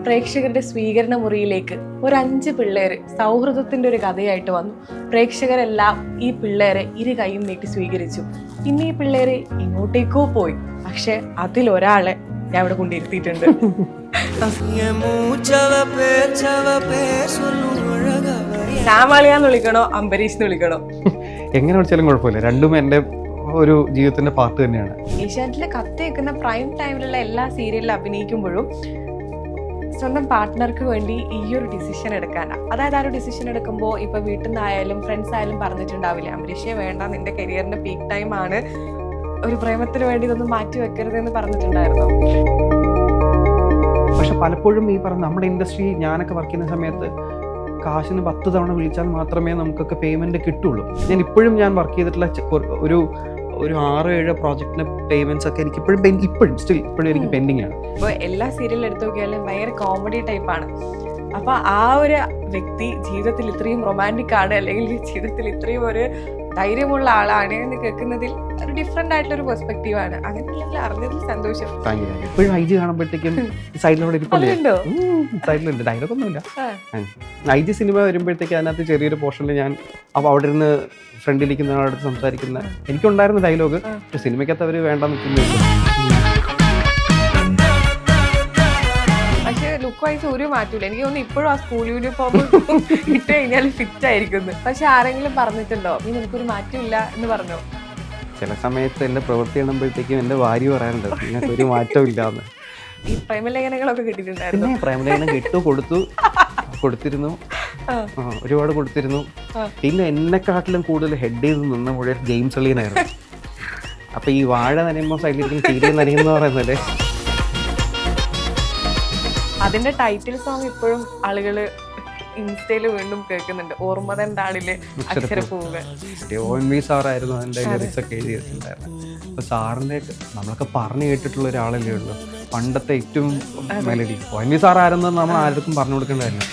പ്രേക്ഷകരുടെ സ്വീകരണ മുറിയിലേക്ക് ഒരു 5 പിള്ളേര് സൗഹൃദത്തിന്റെ ഒരു കഥയായിട്ട് വന്നു. പ്രേക്ഷകരെല്ലാം ഈ പിള്ളേരെ ഇരു കൈയും നീട്ടി സ്വീകരിച്ചു. പിന്നെ ഈ പിള്ളേര് എങ്ങോട്ടേക്കോ പോയി. പക്ഷെ അതിലൊരാളെ ഞാൻ ഇവിടെ കൊണ്ടിരുത്തിയിട്ടുണ്ട്. ശ്യാമാളിയാന്ന് വിളിക്കണോ അംബരീഷ് എന്ന് വിളിക്കണോ? എങ്ങനെ വിളിച്ചാലും കുഴപ്പമില്ല, രണ്ടും എൻ്റെ ഒരു ജീവിതത്തിന്റെ പാർട്ട് തന്നെയാണ്. ഏഷ്യാനെറ്റിലെ കത്തിവെക്കുന്ന പ്രൈം ടൈമിലുള്ള എല്ലാ സീരിയലിലും അഭിനയിക്കുമ്പോഴും സ്വന്തം പാർട്ട്ണർക്ക് വേണ്ടി ഈ ഒരു ഡിസിഷൻ എടുക്കാനാണ്. അതായത് ആ ഒരു ഡിസിഷൻ എടുക്കുമ്പോൾ ഇപ്പൊ വീട്ടിൽ നിന്നായാലും ഫ്രണ്ട്സ് ആയാലും പറഞ്ഞിട്ടുണ്ടാവില്ലേ, അംബരീഷേ വേണ്ട, നിന്റെ കരിയറിന്റെ പീക്ക് ടൈം ആണ്, ഒരു പ്രേമത്തിന് വേണ്ടി ഇതൊന്നും മാറ്റി വെക്കരുതെന്ന് പറഞ്ഞിട്ടുണ്ടായിരുന്നു. പക്ഷെ പലപ്പോഴും ഈ പറഞ്ഞ നമ്മുടെ ഇൻഡസ്ട്രി, ഞാനൊക്കെ വർക്ക് ചെയ്യുന്ന സമയത്ത് കാശിന് 10 തവണ വിളിച്ചാൽ മാത്രമേ നമുക്കൊക്കെ പേയ്മെന്റ് കിട്ടുള്ളൂ. ഞാൻ വർക്ക് ചെയ്തിട്ടുള്ള ഒരു 6-7 പ്രോജക്റ്റിന് പേയ്മെന്റ്സ് ഒക്കെ എനിക്ക് ഇപ്പോഴും എനിക്ക് പെൻഡിങ് ആണ്. ഇപ്പോൾ എല്ലാ സീരിയലും എടുത്തു നോക്കിയാലും ഭയങ്കര കോമഡി ടൈപ്പാണ്. അപ്പൊ ആ ഒരു വ്യക്തി ജീവിതത്തിൽ ഇത്രയും റൊമാൻറ്റിക് ആണ്, അല്ലെങ്കിൽ ജീവിതത്തിൽ ഇത്രയും ഒരു ധൈര്യമുള്ള ആളാണ് എന്ന് കേൾക്കുന്നതിൽ ഒരു ഡിഫറെന്റ് ആയിട്ടുള്ള ഒരു പെർസ്പെക്റ്റീവ് ആണ്. അങ്ങനെയുള്ള അറിഞ്ഞതിൽ സന്തോഷം. ഇപ്പോഴും IG കാണുമ്പോഴത്തേക്കും സൈഡിലൂടെ സൈഡിലുണ്ട്, ഡയലോഗ് ഒന്നുമില്ല. IG സിനിമ വരുമ്പോഴത്തേക്ക് അതിനകത്ത് ചെറിയൊരു പോർഷനിൽ ഞാൻ അപ്പോൾ അവിടെ ഇരുന്ന് ഫ്രണ്ടിലിരിക്കുന്ന ആളോട് സംസാരിക്കുന്ന എനിക്കുണ്ടായിരുന്ന ഡയലോഗ് സിനിമയ്ക്കകത്ത് അവർ വേണ്ടെന്ന് വെക്കുന്നു. പക്ഷെ ലുക്ക് വൈസ് ഒരു മാറ്റൂല. എനിക്ക് തോന്നുന്നു ഇപ്പോഴും ആ സ്കൂൾ യൂണിഫോം ഇട്ട് കഴിഞ്ഞാൽ ഫിറ്റ് ആയിരിക്കുന്നു. പക്ഷെ ആരെങ്കിലും പറഞ്ഞിട്ടുണ്ടോ നീ നിനക്കൊരു മാറ്റമില്ല എന്ന് പറഞ്ഞോ? ചില സമയത്ത് എൻ്റെ പ്രവൃത്തി കാണുമ്പോഴത്തേക്കും എൻ്റെ ഭാര്യ പറയാറുണ്ട് നിങ്ങൾക്ക് ഒരു മാറ്റവും ഇല്ലാന്ന്. ഈ പ്രേമലേഖനങ്ങളൊക്കെ കിട്ടിയിട്ടുണ്ടായിരുന്നു? പിന്നെ പ്രേമലേഖനം കൊടുത്തിരുന്നു, ഒരുപാട് കൊടുത്തിരുന്നു. പിന്നെ എന്നെക്കാട്ടിലും കൂടുതൽ ഹെഡ് ചെയ്ത് നിന്ന മുഴുവൻ ജെയിംസ് അളിയനായിരുന്നു. അപ്പൊ ഈ വാഴ നനയുമ്പോൾ സൈഡിലിരിക്കും സീരിയൽ നനയുന്ന പറയുന്നല്ലേ. അതിന്റെ ടൈറ്റിൽ സോങ് ഇപ്പോഴും ആളുകള് ഇൻസ്റ്റയില് വീണ്ടും കേൾക്കുന്നുണ്ട്. ഓർമ്മ തണ്ടാളില് അക്ഷരപ്പൂവ്. ONV സാറായിരുന്നു അതിന്റെ ലിറിക്സ് ഒക്കെ എഴുതിയിട്ടുണ്ടായിരുന്നു. അപ്പൊ സാറിന്റെ നമ്മളൊക്കെ പറഞ്ഞു കേട്ടിട്ടുള്ള ഒരാളല്ലേ ഉള്ളൂ, പണ്ടത്തെ ഏറ്റവും മെലഡി. ONV സാർ ആരെന്ന് നമ്മൾ ആർക്കും പറഞ്ഞു കൊടുക്കേണ്ടതായിരുന്നു.